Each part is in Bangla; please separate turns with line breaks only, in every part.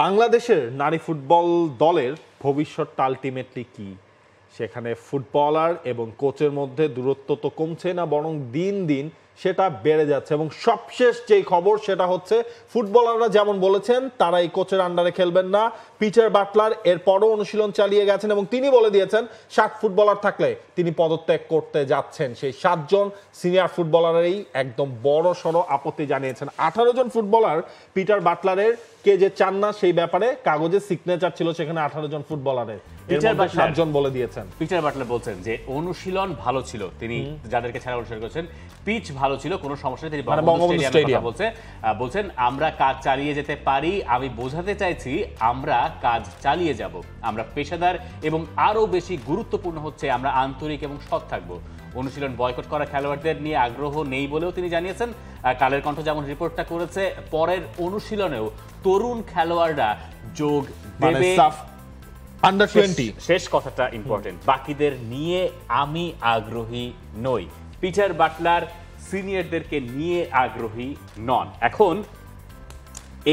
বাংলাদেশের নারী ফুটবল দলের ভবিষ্যৎটা আলটিমেটলি কি? সেখানে ফুটবলার এবং কোচের মধ্যে দূরত্ব তো কমছে না, বরং দিন দিন সেটা বেড়ে যাচ্ছে। এবং সবশেষ যেই খবর সেটা হচ্ছে ফুটবলাররা যেমন বলেছেন তারা এই কোচের আন্ডারে খেলবেন না। পিটার বাটলার এরপরও অনুশীলন চালিয়ে গেছেন এবং তিনি বলে দিয়েছেন 7 ফুটবলার থাকলে তিনি পদত্যাগ করতে যাচ্ছেন। সেই 7 জন সিনিয়র ফুটবলারেরই একদম বড় সড়ো আপত্তি জানিয়েছেন। 18 জন ফুটবলার পিটার বাটলারের কে যে চান না সেই ব্যাপারে কাগজে সিগনেচার ছিল, সেখানে 18 জন ফুটবলারের
পিটার বাটলার
7 জন বলে দিয়েছেন।
পিটার বাটলার বলছেন যে অনুশীলন ভালো ছিল, তিনি যাদেরকে ছাড়া অনুশীলন করেছেন পিচ ভালো ছিল, কোনো সমস্যা নেই। তিনি বঙ্গবন্ধু স্টেডিয়ামে বলছেন আমরা কাজ চালিয়ে যেতে পারি। আমি বোঝাতে চাইছি আমরা কাজ চালিয়ে যাব, আমরা পেশাদার এবং আরো বেশি গুরুত্বপূর্ণ হচ্ছে আমরা আন্তরিক এবং সৎ থাকবো। অনুশীলন বয়কট করা খেলোয়াড়দের নিয়ে আগ্রহ নেই বলেও তিনি জানিয়েছেন। কালের কণ্ঠ যেমন রিপোর্টটা করেছে, পরের অনুশীলনেও তরুণ খেলোয়াড়রা যোগ দেবে।
আন্ডার 20
শেষ কথাটা ইম্পর্টেন্ট, বাকিদের নিয়ে আমি আগ্রহী নই। পিটার বাটলার সিনিয়রদেরকে নিয়ে আগ্রহী নন। এখন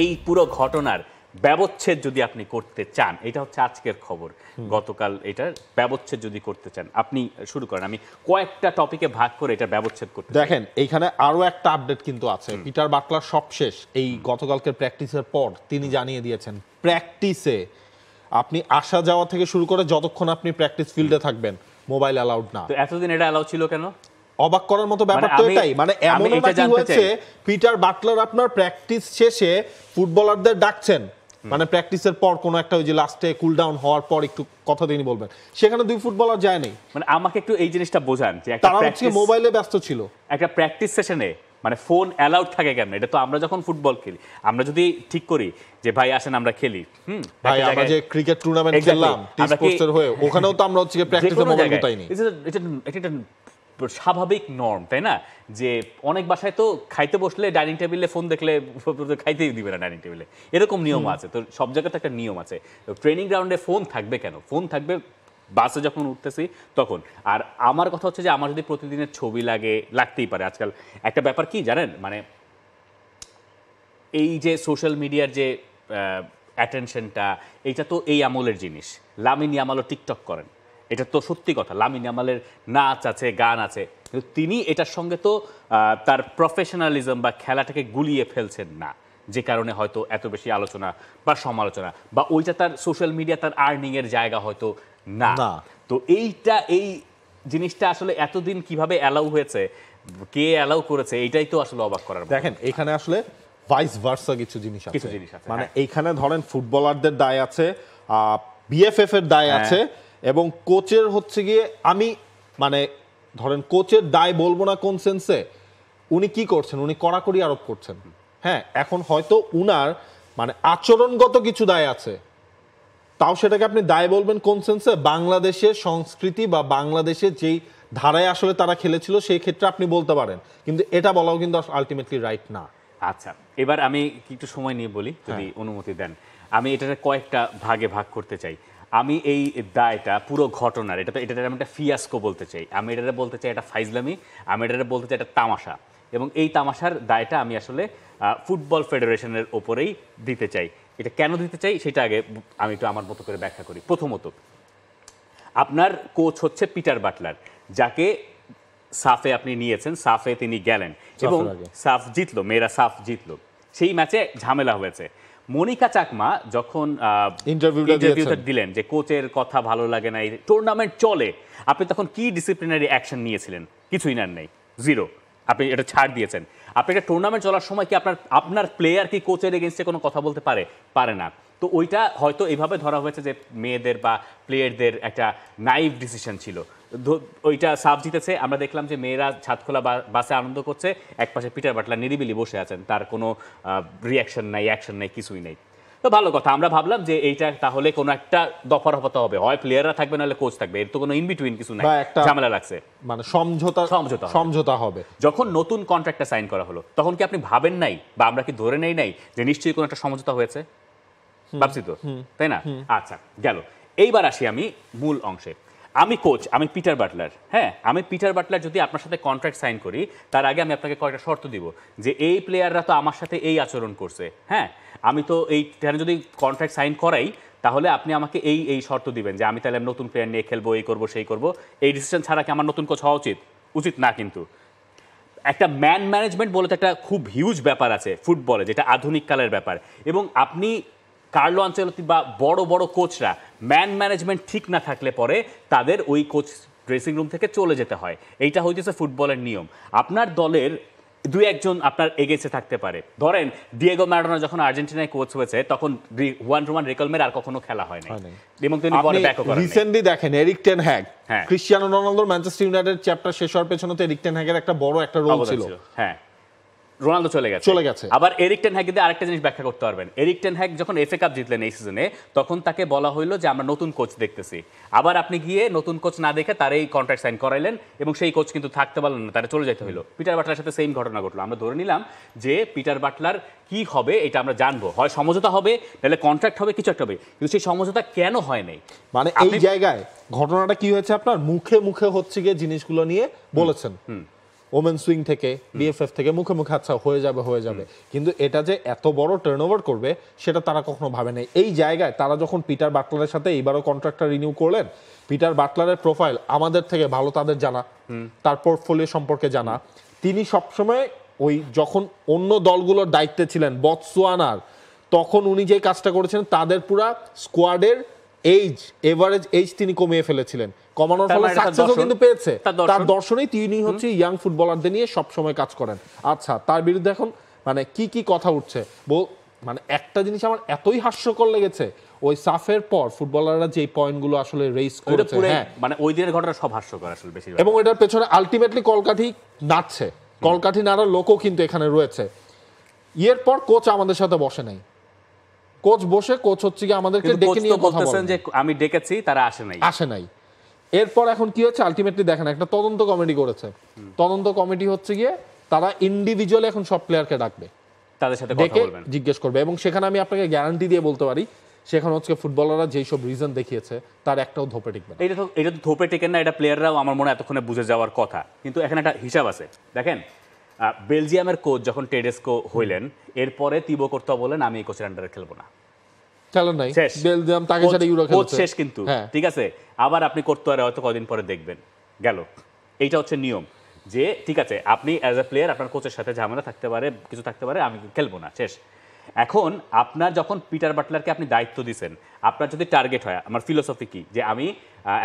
এই পুরো ঘটনার ব্যবচ্ছেদ যদি আপনি করতে চান, এটা হচ্ছে আজকের খবর, গতকাল এটার ব্যবচ্ছেদ যদি করতে চান আপনি শুরু করেন। আমি কয়েকটা টপিকে ভাগ করে এটা ব্যবচ্ছেদ করতে
দেখেন। এইখানে আরো একটা আপডেট কিন্তু আছে। পিটার বাটলার সবশেষ এই গতকালকের প্র্যাকটিসের পর তিনি জানিয়ে দিয়েছেন প্র্যাকটিসে আপনি আসা যাওয়া থেকে শুরু করে যতক্ষণ আপনি প্র্যাকটিস ফিল্ডে থাকবেন মোবাইল অ্যালাউড না।
তো এতদিন এটা অ্যালাউ ছিল কেন?
অবাক করার মতো ব্যাপার তো এটাই। মানে এমন নাকি হয়েছে পিটার বাটলার আপনার প্র্যাকটিস শেষে ফুটবলারদের ডাকছেন, মানে প্র্যাকটিসের পর কোনো একটা ওই যে লাস্টে কুল ডাউন হওয়ার পর একটু কথা তিনি বলবেন, সেখানে 2 ফুটবলার যায় নাই।
মানে আমাকে একটু এই জিনিসটা বোঝান যে একটা
প্র্যাকটিস মোবাইলে ব্যস্ত ছিল,
একটা প্র্যাকটিস সেশনে মানে ফোন অ্যালাউড থাকে কেন? এটা তো আমরা যখন ফুটবল খেলি, আমরা যদি ঠিক করি যে ভাই আসেন আমরা খেলি,
ভাই আমরা যে ক্রিকেট টুর্নামেন্ট খেললাম টি স্পোর্টসের হয়ে, ওখানেও তো আমরা হচ্ছে প্র্যাকটিসে মোবাইল গুতাইনি।
এটা স্বাভাবিক নর্ম, তাই না? যে অনেক বাসায় তো খাইতে বসলে ডাইনিং টেবিলে ফোন দেখলে খাইতেই দিবে না ডাইনিং টেবিলে, এরকম নিয়ম আছে। তো সব জায়গাতে একটা নিয়ম আছে। ট্রেনিং গ্রাউন্ডে ফোন থাকবে কেন? ফোন থাকবে বাসে যখন উঠতেছি তখন। আর আমার কথা হচ্ছে যে আমার যদি প্রতিদিনের ছবি লাগে, লাগতেই পারে। আজকাল একটা ব্যাপার কি জানেন, মানে এই যে সোশ্যাল মিডিয়ার যে অ্যাটেনশনটা, এইটা তো এই আমলের জিনিস। লামিন ইয়ামালও টিকটক করেন, এটা তো সত্যি কথা। লামিন ইয়ামালের নাচ আছে, গান আছে, কিন্তু তিনি এটার সঙ্গে তো তার প্রফেশনালিজম বা খেলাটাকে গুলিয়ে ফেলছেন না, যে কারণে হয়তো এত বেশি আলোচনা বা সমালোচনা, বা ওইটা তার সোশ্যাল মিডিয়া তার আর্নিং এর জায়গা হয়তো না। তো এই জিনিসটা আসলে এতদিন কিভাবে অ্যালাউ হয়েছে, কে অ্যালাউ করেছে, এইটাই তো আসলে অবাক করার।
দেখেন এখানে আসলে ভাইস ভার্সা কিছু জিনিস আছে। মানে এইখানে ধরেন ফুটবলারদের দায় আছে, বিএফএফ এর দায় আছে, এবং কোচের হচ্ছে গিয়ে আমি মানে ধরেন কোচের দায় বলবো না কোন সেন্সে, উনি কি করছেন, উনি কড়াকড়ি আরোপ করছেন। হ্যাঁ, এখন হয়তো উনার মানে আচরণগত কিছু দায় আছে, তাও সেটাকে আপনি দায় বলবেন কোন সেন্সে? বাংলাদেশের সংস্কৃতি বা বাংলাদেশের যেই ধারায় আসলে তারা খেলেছিল সেই ক্ষেত্রে আপনি বলতে পারেন, কিন্তু এটা বলাও কিন্তু আলটিমেটলি রাইট না।
আচ্ছা, এবার আমি একটু সময় নিয়ে বলি যদি অনুমতি দেন। আমি এটাকে কয়েকটা ভাগে ভাগ করতে চাই। আমি এই দায়টা পুরো ঘটনার এটা আমি একটা ফিয়াস্কো বলতে চাই, আমি এটা বলতে চাই এটা ফাইজলামি, আমি এটা বলতে চাই এটা তামাশা। এবং এই তামাশার দায়টা আমি আসলে ফুটবল ফেডারেশনের ওপরেই দিতে চাই। এটা কেন দিতে চাই সেটা আগে আমি একটু আমার মতো করে ব্যাখ্যা করি। প্রথমত, আপনার কোচ হচ্ছে পিটার বাটলার, যাকে সাফে আপনি নিয়েছেন, সাফে তিনি গেলেন এবং সাফ জিতলো, মেয়েরা সাফ জিতলো। সেই ম্যাচে ঝামেলা হয়েছে। মনিকা চাকমা যখন ইন্টারভিউটা দিলেন যে কোচের কথা ভালো লাগে না, টুর্নামেন্ট চলে, আপনি তখন কি ডিসিপ্লিনারি অ্যাকশন নিয়েছিলেন? কিছুই নেন নাই, জিরো। আপনি এটা ছাড় দিয়েছেন। আপনি একটা টুর্নামেন্ট চলার সময় কি আপনার প্লেয়ার কি কোচের এগেইনস্টে কোনো কথা বলতে পারে না? তো ওইটা হয়তো এইভাবে ধরা হয়েছে যে মেয়েদের বা প্লেয়ারদের একটা নাইভ ডিসিশন ছিল। ওইটা সাফ জিতেছে, আমরা দেখলাম যে মেয়েরা ছাদখোলা বাসে আনন্দ করছে, একপাশে পিটার বাটলার নিরিবিলি বসে আছেন, তার কোনো রিয়াকশন নাই, অ্যাকশন নাই, কিছুই নেই। তো ভালো কথা, আমরা ভাবলাম যে এইটা তাহলে কোনো একটা দফা রফাতে হবে, হয় প্লেয়াররা থাকবে নাহলে কোচ থাকবে, এর তো কোনো ইন বিটুইন কিছু নাই, ঝামেলা লাগছে,
মানে সমঝোতা হবে।
যখন নতুন কন্ট্রাক্টটা সাইন করা হলো তখন কি আপনি ভাবেন নাই বা আমরা কি ধরে নেই যে নিশ্চয়ই কোনো একটা সমঝোতা হয়েছে? ভাবছি তো, তাই না? আচ্ছা, গেল। এইবার আসি আমি মূল অংশে। আমি কোচ, আমি পিটার বাটলার, হ্যাঁ, আমি পিটার বাটলার যদি আপনার সাথে কন্ট্রাক্ট সাইন করি, তার আগে আমি আপনাকে কয়েকটা শর্ত দিব যে এই প্লেয়াররা তো আমার সাথে এই আচরণ করছে, হ্যাঁ, আমি তো এইখানে যদি কন্ট্রাক্ট সাইন করাই, তাহলে আপনি আমাকে এই শর্ত দিবেন যে আমি তাহলে নতুন প্লেয়ার নিয়ে খেলবো, এই করবো সেই করবো। এই ডিসিশন ছাড়া কি আমার নতুন কোচ হওয়া উচিত না। কিন্তু একটা ম্যান ম্যানেজমেন্ট বলে তো একটা খুব হিউজ ব্যাপার আছে ফুটবলে, যেটা আধুনিক কালের ব্যাপার। এবং আপনি কার্লো আনচেলত্তি বা বড় বড় কোচরা ম্যান ম্যানেজমেন্ট ঠিক না থাকলে পরে তাদের ওই কোচ ড্রেসিং রুম থেকে চলে যেতে হয়। এইটা হইতেছে ফুটবলের নিয়ম। আপনার দলের দুই একজন আপনার এগেছে থাকতে পারে। ধরেন ডিয়েগো ম্যারাডোনা যখন আর্জেন্টিনায় কোচ হয়েছে, তখন হুয়ান রোমান রিকেলমের আর কখনো খেলা হয় নাই, এবং তিনি বলে ব্যাকও করেন নাই।
রিসেন্টলি দেখেন এরিক টেন হ্যাগ, ক্রিস্টিয়ানো রোনালদোর ম্যানচেস্টার ইউনাইটেড চ্যাপ্টার শেষ হওয়ার পেছনে তো এরিক টেন হ্যাগের একটা বড় একটা রোল ছিল।
হ্যাঁ, রোনালদো চলে গেছে। আবার এরিক টেন হ্যাগ দিয়ে আরেকটা জিনিস ব্যাখ্যা করতে পারবেন। এরিক টেন হ্যাগ যখন এফএ কাপ জিতলেন এই সিজনে, তখন তাকে বলা হইলো যে আমরা নতুন কোচ দেখতেছি। আবার আপনি গিয়ে নতুন কোচ না দেখে তার এই কন্ট্রাক্ট সাইন করাইলেন, এবং সেই কোচ কিন্তু থাকতে পারলেন না, তারা চলে যেতে হলো। পিটার বাটলার সাথে সেম ঘটনা ঘটলো। আমরা ধরে নিলাম যে পিটার বাটলার কি হবে এটা আমরা জানবো, হয় সমঝোতা হবে, নাহলে কন্ট্রাক্ট হবে, কিছু একটা হবে। কিন্তু সেই সমঝোতা কেন হয় নাই,
মানে এই জায়গায় ঘটনাটা কি হয়েছে, আপনার মুখে মুখে হচ্ছে গিয়ে জিনিসগুলো নিয়ে বলেছেন, ওমেন সুইং থেকে বিএফএফ থেকে মুখে মুখে আচ্ছা হয়ে যাবে, কিন্তু এটা যে এত বড় টার্নওভার করবে সেটা তারা কখনো ভাবে নাই। এই জায়গায় তারা যখন পিটার বাটলারের সাথে এইবারও কন্ট্রাক্টটা রিনিউ করলেন, পিটার বাটলারের প্রোফাইল আমাদের থেকে ভালো তাদের জানা, তার পোর্টফোলিও সম্পর্কে জানা। তিনি সবসময় ওই যখন অন্য দলগুলোর দায়িত্বে ছিলেন বতসোয়ানার, তখন উনি যে কাজটা করেছেন তাদের পুরা স্কোয়াডের এভারেজ এইজ তিনি কমিয়ে ফেলেছিলেন। কমানোর ফলে সাকসেসও কিন্তু পেয়েছে। তার দর্শনেই তিনি হচ্ছে ইয়াং ফুটবলারদের নিয়ে সব সময় কাজ করেন। আচ্ছা, তার বিরুদ্ধে এখন মানে কি কথা উঠছে, মানে একটা জিনিস আমার এতই হাস্যকর লেগেছে, ওই সাফের পর ফুটবলাররা যে পয়েন্টগুলো আসলে রেইজ করেছে, হ্যাঁ,
মানে ওই দিনের ঘটনা সব হাস্যকর আসলে বেশি।
এবং এটার পেছনে আলটিমেটলি কলকাঠি নাচছে, কলকাঠি নাড়ার লোকও কিন্তু এখানে রয়েছে। এর পর কোচ আমাদের সাথে বসে নাই, কোচ বসে কোচ হচ্ছে কি আমাদেরকে ডেকে নিয়ে কথা বলছেন
যে আমি ডেকেছি, তারা আসে নাই।
এরপর এখন কি হচ্ছে, আলটিমেটলি দেখেন একটা তদন্ত কমিটি করেছে। তদন্ত কমিটি হচ্ছে গিয়ে তারা ইন্ডিভিজুয়ালি এখন সব প্লেয়ারকে ডাকবে,
তাদের সাথে কথা বলবেন,
জিজ্ঞেস করবে, এবং সেখানে আমি আপনাকে গ্যারান্টি দিয়ে বলতে পারি সেখানে হচ্ছে ফুটবলাররা যেই সব রিজন দেখিয়েছে তার একটাও ধোপে টিকবে না।
এটা তো ধোপে টিকেন না, এটা প্লেয়াররাও আমার মনে এতক্ষণে বুঝে যাওয়ার কথা। কিন্তু এখানে একটা হিসাব আছে। দেখেন, বেলজিয়ামের কোচ যখন টেডেস্কো হইলেন, এরপরে তিবো কর্তোয়া বলেন আমি এই কোচের আন্ডারে খেলবো না,
খেলেন নাই, বেলজিয়াম তাকে সাথে ইউরো খেলেছে,
শেষ। কিন্তু ঠিক আছে, আবার আপনি কর্তোয়ারে হয়তো কদিন পরে দেখবেন গেল। এইটা হচ্ছে নিয়ম, যে ঠিক আছে আপনি অ্যাজ এ প্লেয়ার আপনার কোচের সাথে ঝামেলা থাকতে পারে, কিছু থাকতে পারে, আমি খেলবো না, শেষ। এখন আপনার যখন পিটার বাটলারকে আপনি দায়িত্ব দিচ্ছেন, আপনার যদি টার্গেট হয়, আমার ফিলোসফি কি, যে আমি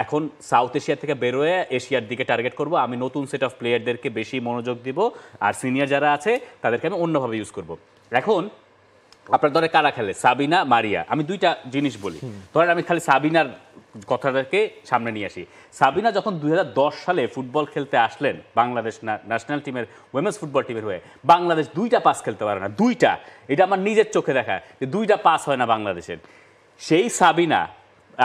এখন সাউথ এশিয়া থেকে বেরোয় এশিয়ার দিকে টার্গেট করব, আমি নতুন সেট অফ প্লেয়ারদেরকে বেশি মনোযোগ দিব, আর সিনিয়র যারা আছে তাদেরকে আমি অন্যভাবে ইউজ করব। এখন আপনার ধরে কারা খেলে, সাবিনা, মারিয়া। আমি দুইটা জিনিস বলি, ধরেন আমি খালি সাবিনার কথাটাকে সামনে নিয়ে আসি। সাবিনা যখন 2010 সালে ফুটবল খেলতে আসলেন বাংলাদেশ ন্যাশনাল টিমের উইমেন্স ফুটবল টিমের হয়ে, বাংলাদেশ 2টা পাস খেলতে পারে না, 2টা। এটা আমার নিজের চোখে দেখা, যে 2টা পাস হয় না বাংলাদেশের। সেই সাবিনা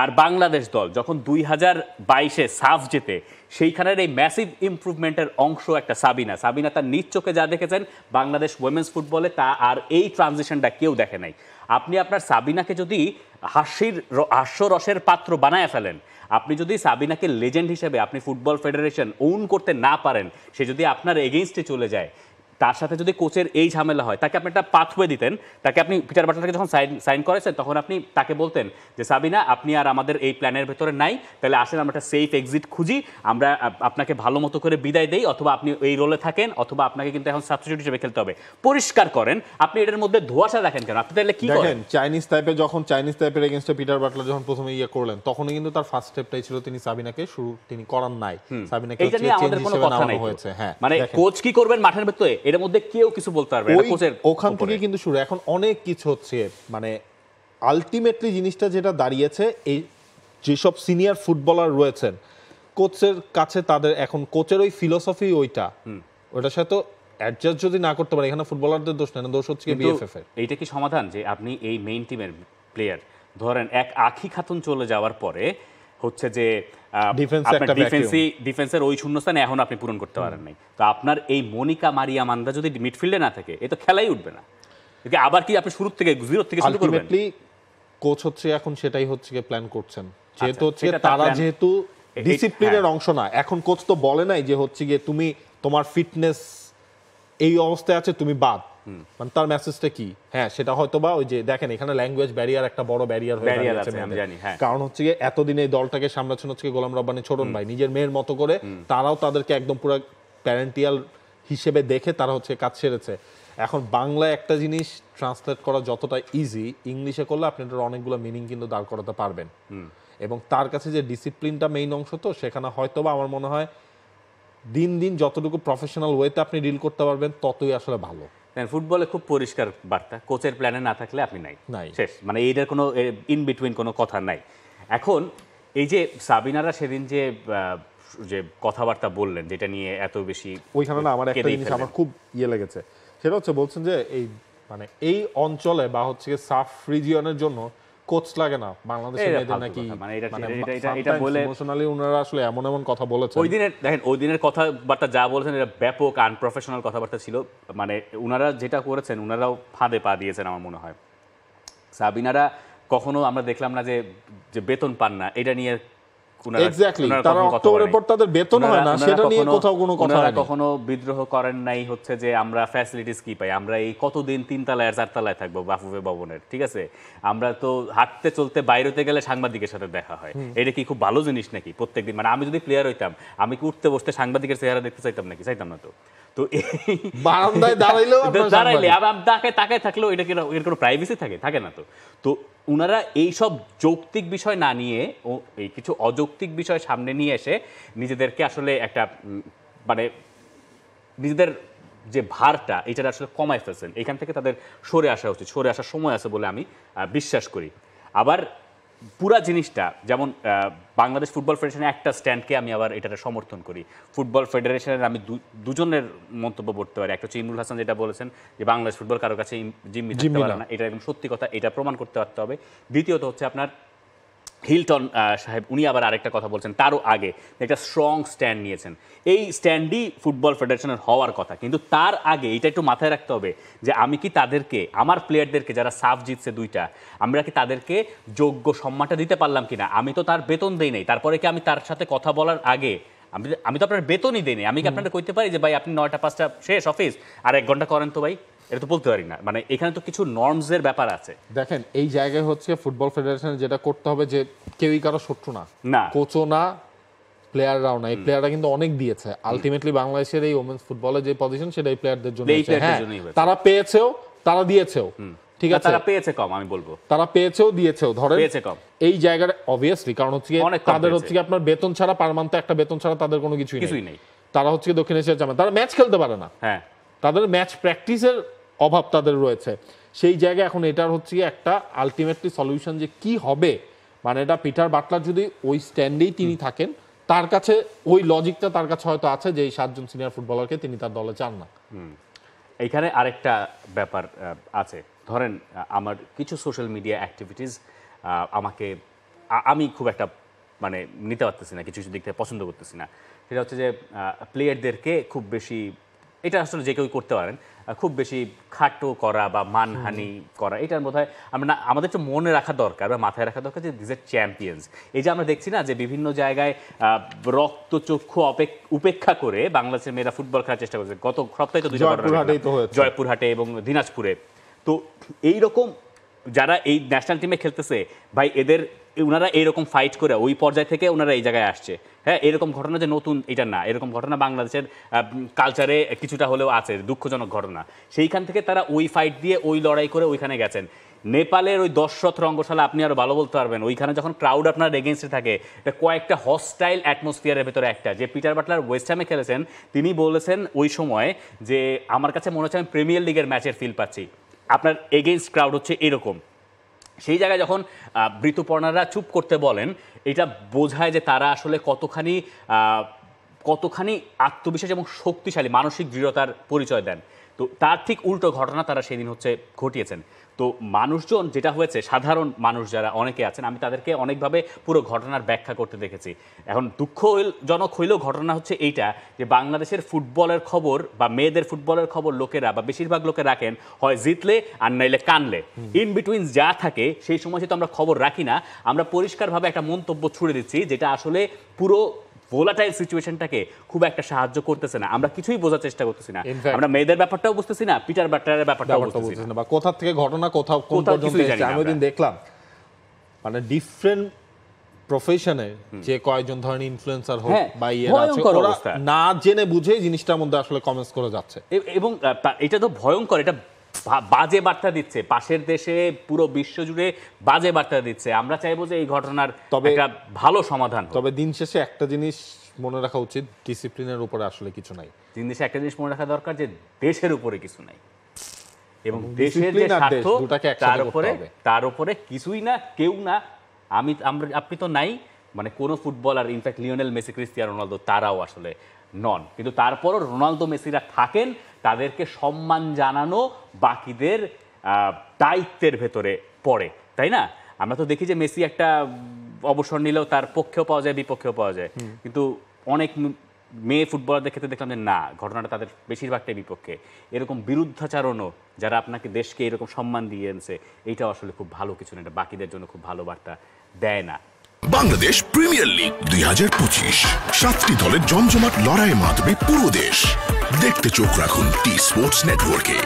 আর বাংলাদেশ দল যখন 2022-এ সাফ জেতে, সেইখানের এই ম্যাসিভ ইমপ্রুভমেন্টের অংশ একটা সাবিনা তার নিজ চোখে যা দেখেছেন বাংলাদেশ উইমেন্স ফুটবলে, তা আর এই ট্রানজিশনটা কেউ দেখে নাই। আপনি আপনার সাবিনাকে যদি হাস্যরসের পাত্র বানায় ফেলেন, আপনি যদি সাবিনাকে লেজেন্ড হিসেবে আপনি ফুটবল ফেডারেশন ওন করতে না পারেন, সে যদি আপনার এগেইনস্টে চলে যায়, তার সাথে যদি কোচের এই ঝামেলা হয়, তাকে আপনি একটা পাথওয়ে দিতেন। তাকে আপনি পিটার বাটলারকে যখন সাইন করেছেন, তখন আপনি তাকে বলতেন যে সাবিনা, আপনি আর আমাদের এই প্ল্যানের ভেতরে নাই, তাহলে আসেন আমরা একটা সেফ এক্সিট খুঁজি, আমরা আপনাকে ভালো মতো করে বিদায় দেই, অথবা আপনি এই রোলে থাকেন, অথবা আপনাকে কিন্তু এখন সাবস্টিটিউট হিসেবে খেলতে হবে। পরিষ্কার করেন, আপনি এটার মধ্যে ধোঁয়াশা রাখেন কেন? আপনি তাহলে কি করেন?
চাইনিজ টাইপের এগেইনস্টে পিটার বাটলার যখন প্রথমে করলেন, তখনই কিন্তু তার ফার্স্ট স্টেপটাই ছিল তিনি সাবিনাকে তিনি করান নাই, সাবিনাকে
এটা নিয়ে আমাদের কোনো কথা নাই হয়েছে। হ্যাঁ, মানে কোচ কি করবেন মাঠের ভেতরে, এর মধ্যে কেউ কিছু বলতে পারবে না, কোচের
ওখান থেকে কিন্তু শুরু। এখন অনেক কিছু হচ্ছে, মানে আলটিমেটলি জিনিসটা যেটা দাঁড়িয়েছে, এই যেসব সিনিয়র ফুটবলার রয়েছেন কোচের কাছে, তাদের এখন কোচের ওই ফিলোসফি ওইটার সাথে অ্যাডজাস্ট যদি না করতে পারে, এখানে ফুটবলারদের দোষ না, দোষ হচ্ছে বিএফএফ এর।
এইটা কি সমাধান যে আপনি এই মেইন টিমের প্লেয়ার ধরেন এক আখি খাতুন চলে যাওয়ার পরে হচ্ছে যে ডিফেন্সের ওই শূন্যস্থানে এখন আপনি পূরণ করতে পারেন নাই, তো আপনার এই মনিকা, মারিয়া, মান্দা যদি মিডফিল্ডে না থাকে, এ তো খেলাই উঠবে না। আবার কি আপনি শুরু থেকে জিরো থেকে শুরু করবেন?
কোচ হচ্ছে এখন সেটাই হচ্ছে প্ল্যান করছেন, যেহেতু হচ্ছে তারা যেহেতু ডিসিপ্লিনের অংশ না। এখন কোচ তো বলে নাই যে হচ্ছে গিয়ে তুমি তোমার ফিটনেস এই অবস্থায় আছে, তুমি বাদ। মানে তার মেসেজটা কি? হ্যাঁ, সেটা হয়তো বা ওই যে দেখেন এখানে ল্যাঙ্গুয়েজ ব্যারিয়ার একটা বড় ব্যারিয়ার হয়ে দাঁড়িয়েছে
আমি জানি, হ্যাঁ।
কারণ হচ্ছে গিয়ে এতদিন এই দলটাকে সামলাচ্ছেন হচ্ছে গোলাম রব্বানী ছোটন ভাই নিজের মেয়ের মতো করে, তারাও তাদেরকে একদম পুরো প্যারেন্টিয়াল হিসেবে দেখে তারা হচ্ছে কাজ সেরেছে। এখন বাংলায় একটা জিনিস ট্রান্সলেট করা যতটা ইজি, ইংলিশে করলে আপনি এটার অনেকগুলো মিনিং কিন্তু দাঁড় করাতে পারবেন। এবং তার কাছে যে ডিসিপ্লিনটা মেইন অংশ, তো সেখানে হয়তো বা আমার মনে হয় দিন দিন যতটুকু প্রফেশনাল ওয়েতে আপনি ডিল করতে পারবেন ততই আসলে ভালো।
ফুটবলে খুব পরিষ্কার বার্তা, কোচের প্ল্যানে না থাকলে আপনি নাই শেষ, মানে এইটার কোনো ইন বিটুইন কোনো কথা নাই। এখন এই যে সাবিনারা সেদিন যে যে কথাবার্তা বললেন যেটা নিয়ে এত বেশি,
ওইখানে না আমার একটা জিনিস আমার খুব লেগেছে, সেটা হচ্ছে বলছেন যে এই মানে এই অঞ্চলে বা হচ্ছে সাফ রিজিয়নের জন্য কোচ লাগে না বাংলাদেশের মেয়েদের নাকি,
মানে এটা বলে
ইমোশনালি ওনারা আসলে এমন এমন কথা বলেছেন।
ওই দিনের দেখেন, ওই দিনের কথাবার্তা যা বলেছেন এটা ব্যাপক আনপ্রফেশনাল কথাবার্তা ছিল। মানে ওনারা যেটা করেছেন ওনারাও ফাঁদে পা দিয়েছেন আমার মনে হয়। সাবিনারা কখনো আমরা দেখলাম না যে বেতন পান না, এটা নিয়ে
এক্স্যাক্টলি তারা অক্টোবরের পর তাদের বেতন হয় না সেটা নিয়ে কোথাও কোনো কথা হয়নি।
কখনো বিদ্রোহ করেন নাই হচ্ছে যে আমরা ফ্যাসিলিটিস কি পাই, আমরা এই কতদিন 3 তলায় আর 4 তলায় থাকবো বাফুফে ভবনের, ঠিক আছে, আমরা তো হাঁটতে চলতে বাইরেতে গেলে সাংবাদিকের সাথে দেখা হয়, এটা কি খুব ভালো জিনিস নাকি প্রত্যেকদিন? মানে আমি যদি প্লেয়ার হইতাম আমি কি উঠতে বসতে সাংবাদিকের চেহারা দেখতে চাইতাম নাকি? চাইতাম না। তো
বারান্দায় দাঁড়াইলে
তাকে থাকলেও এটা কি এর কোনো প্রাইভেসি থাকে না। তো উনারা এইসব যৌক্তিক বিষয় না নিয়ে ও এই কিছু অযৌক্তিক বিষয় সামনে নিয়ে এসে নিজেদেরকে আসলে একটা মানে নিজেদের যে ভারটা এটা আসলে কমায় ফেলছেন। এখান থেকে তাদের সরে আসা উচিত, সরে আসার সময় আছে বলে আমি বিশ্বাস করি। আবার পুরা জিনিসটা যেমন বাংলাদেশ ফুটবল ফেডারেশনের একটা স্ট্যান্ডকে আমি আবার এটাতে সমর্থন করি। ফুটবল ফেডারেশনের আমি দুজনের মন্তব্য পড়তে পারি। একটা হচ্ছে ইমরুল হাসান যেটা বলেছেন যে বাংলাদেশ ফুটবল কারো কাছে জিম্মি থাকতে পারে না, এটা একদম সত্যি কথা, এটা প্রমাণ করতে পারতে হবে। দ্বিতীয়ত হচ্ছে আপনার হিলটন সাহেব, উনি আবার আরেকটা কথা বলছেন তারও আগে, একটা স্ট্রং স্ট্যান্ড নিয়েছেন। এই স্ট্যান্ডই ফুটবল ফেডারেশনের হওয়ার কথা, কিন্তু তার আগে এটা একটু মাথায় রাখতে হবে যে আমি কি তাদেরকে, আমার প্লেয়ারদেরকে যারা সাফ জিতছে 2টা, আমরা কি তাদেরকে যোগ্য সম্মানটা দিতে পারলাম কিনা? আমি তো তার বেতন দেই নাই, তারপরে কি আমি তার সাথে কথা বলার আগে আমি তো আপনার বেতনই দেই নাই, আমি কি আপনাদের কইতে পারি যে ভাই আপনি 9টা 5টা শেষ অফিস আর 1 ঘন্টা করেন? তো ভাই এটা তো বলতে পারি না। মানে এখানে তো কিছু নর্মসের ব্যাপার আছে।
দেখেন এই জায়গায় হচ্ছে ফুটবল ফেডারেশন যেটা করতে হবে যে কেউই কারো শত্রু না, কোচও না, প্লেয়াররাও না। এই প্লেয়াররা কিন্তু অনেক দিয়েছে আলটিমেটলি বাংলাদেশের এই ওমেন্স ফুটবলের যে পজিশন সেটা এই প্লেয়ারদের জন্য। তারা পেয়েছেও, তারা দিয়েছেও, ঠিক আছে,
তারা পেয়েছে কম, আমি বলবো
তারা পেয়েছেও দিয়েছেও, ধরেন
পেয়েছে কম
এই জায়গাটা অবভিয়াসলি, কারণ হচ্ছে তাদের হচ্ছে আপনার বেতন ছাড়া পার মান্থে একটা বেতন ছাড়া তাদের কোনো কিছুই নেই। তারা হচ্ছে দক্ষিণ এশিয়ার চ্যাম্পিয়ন, তারা ম্যাচ খেলতে পারে না,
হ্যাঁ,
তাদের ম্যাচ প্র্যাকটিসের অভাব তাদের রয়েছে। সেই জায়গায় এখন এটার হচ্ছে একটা আলটিমেটলি সলিউশন যে কি হবে, মানে এটা পিটার বাটলার যদি ওই স্ট্যান্ডেই তিনি থাকেন, তার কাছে ওই লজিকটা তার কাছে হয়তো আছে যে এই 7 জন সিনিয়র ফুটবলারকে তিনি তার দলে চান না।
এইখানে আরেকটা ব্যাপার আছে, ধরেন আমার কিছু সোশ্যাল মিডিয়া অ্যাক্টিভিটিস আমাকে আমি খুব একটা মানে নিতে পারতেছি না, কিছু কিছু দিক থেকে পছন্দ করতেছি না। সেটা হচ্ছে যে প্লেয়ারদেরকে খুব বেশি, এটা আসলে যে কেউ করতে পারেন, খুব বেশি খাটো করা বা মানহানি করা, এটার বোধহয় আমরা আমাদের একটু মনে রাখা দরকার বা মাথায় রাখা দরকার যে দিস আর চ্যাম্পিয়ন্স। এই যে আমরা দেখছি না যে বিভিন্ন জায়গায় রক্তচক্ষু উপেক্ষা করে বাংলাদেশের মেয়েরা ফুটবল খেলার চেষ্টা করছে। গত সপ্তাহে তো জয়পুরহাটে এবং দিনাজপুরে। তো এইরকম যারা এই ন্যাশনাল টিমে খেলতেছে ভাই, ওনারা এইরকম ফাইট করে ওই পর্যায় থেকে ওনারা এই জায়গায় আসছে। হ্যাঁ, এরকম ঘটনা যে নতুন এটা না, এরকম ঘটনা বাংলাদেশের কালচারে কিছুটা হলেও আছে, দুঃখজনক ঘটনা। সেইখান থেকে তারা ওই ফাইট দিয়ে ওই লড়াই করে ওইখানে গেছেন। নেপালের ওই 10 রথ রঙ্গশালা আপনি আরো ভালো বলতে পারবেন, ওইখানে যখন ক্রাউড আপনার এগেইনস্টে থাকে, এটা কয়েকটা হস্টাইল অ্যাটমসফিয়ারের ভেতরে একটা, যে পিটার বাটলার ওয়েস্ট হ্যামে খেলেছেন, তিনি বলেছেন ওই সময় যে আমার কাছে মনে হচ্ছে আমি প্রিমিয়ার লিগের ম্যাচের ফিল পাচ্ছি, আপনার এগেইনস্ট ক্রাউড হচ্ছে এরকম। সেই জায়গায় যখন ঋতুপর্ণারা চুপ করতে বলেন, এটা বোঝায় যে তারা আসলে কতখানি আত্মবিশ্বাস এবং শক্তিশালী মানসিক দৃঢ়তার পরিচয় দেন। তো তার ঠিক উল্টো ঘটনা তারা সেদিন হচ্ছে ঘটিয়েছেন। তো মানুষজন যেটা হয়েছে, সাধারণ মানুষ যারা অনেকে আছেন, আমি তাদেরকে অনেকভাবে পুরো ঘটনার ব্যাখ্যা করতে দেখেছি। এখন দুঃখজনক হইলেও ঘটনা হচ্ছে এইটা যে বাংলাদেশের ফুটবলের খবর বা মেয়েদের ফুটবলের খবর লোকেরা বা বেশিরভাগ লোকে রাখেন হয় জিতলে আর নাইলে কানলে, ইন বিটুইন যা থাকে সেই সময় যেহেতু আমরা খবর রাখি না, আমরা পরিষ্কারভাবে একটা মন্তব্য ছুড়ে দিচ্ছি যেটা আসলে পুরো ভোলাটাইল সিচুয়েশনটাকে খুব একটা সাহায্য করতেছে না। আমরা কিছুই বোঝার চেষ্টা করতেছি না, আমরা মেয়েদের ব্যাপারটাও বুঝতেছি না, পিটার বাট্টারের ব্যাপারটাও বুঝতেছি না,
বা কোথা থেকে ঘটনা কোথাও কোন পর্যন্ত এসেছে। আমি ওদিন দেখলাম মানে ডিফারেন্ট প্রফেশনে যে কয়েকজন ধরনের ইনফ্লুয়েন্সার হোক বা ওরা না জেনে বুঝে জিনিসটার মধ্যে আসলে কমেন্টস করে যাচ্ছে,
এবং এটা তো ভয়ঙ্কর, এটা বাজে বার্তা দিচ্ছে, পাশের দেশে পুরো বিশ্ব জুড়ে বাজে বার্তা দিচ্ছে। আমরা চাইবো যে এই ঘটনার একটা ভালো সমাধান।
তবে দিন শেষে একটা জিনিস মনে রাখা উচিত, ডিসিপ্লিনের উপরে আসলে কিছু নাই।
দিন শেষে একটা জিনিস মনে রাখা দরকার যে দেশের উপরে কিছু নাই, এবং দেশের যে স্বার্থ তার উপরে কিছুই না, কেউ না, আপনি তো নাই, মানে কোনো footballer, in fact Lionel Messi, Cristiano Ronaldo তারাও আসলে নন, কিন্তু তারপরও রোনালদো মেসিরা থাকেন, তাদেরকে সম্মান জানানো বাকিদের দায়িত্বের ভেতরে পড়ে, তাই না? আমরা তো দেখি যে মেসি একটা অবসর নিলেও তার পক্ষেও পাওয়া যায়, বিপক্ষেও পাওয়া যায়, কিন্তু অনেক মেয়ে ফুটবলারদের ক্ষেত্রে দেখলাম যে না, ঘটনাটা তাদের বেশিরভাগটাই বিপক্ষে। এরকম বিরুদ্ধাচারণও যারা আপনাকে দেশকে এরকম সম্মান দিয়ে এনেছে, এইটাও আসলে খুব ভালো কিছু না, এটা বাকিদের জন্য খুব ভালো বার্তা দেয় না।
বাংলাদেশ প্রিমিয়ার লিগ 2025, 7টি দলের জমজমাট লড়াইয়ের মাধ্যমে পুরো দেশ। দেখতে চোখ রাখুন টি স্পোর্টস নেটওয়ার্কে।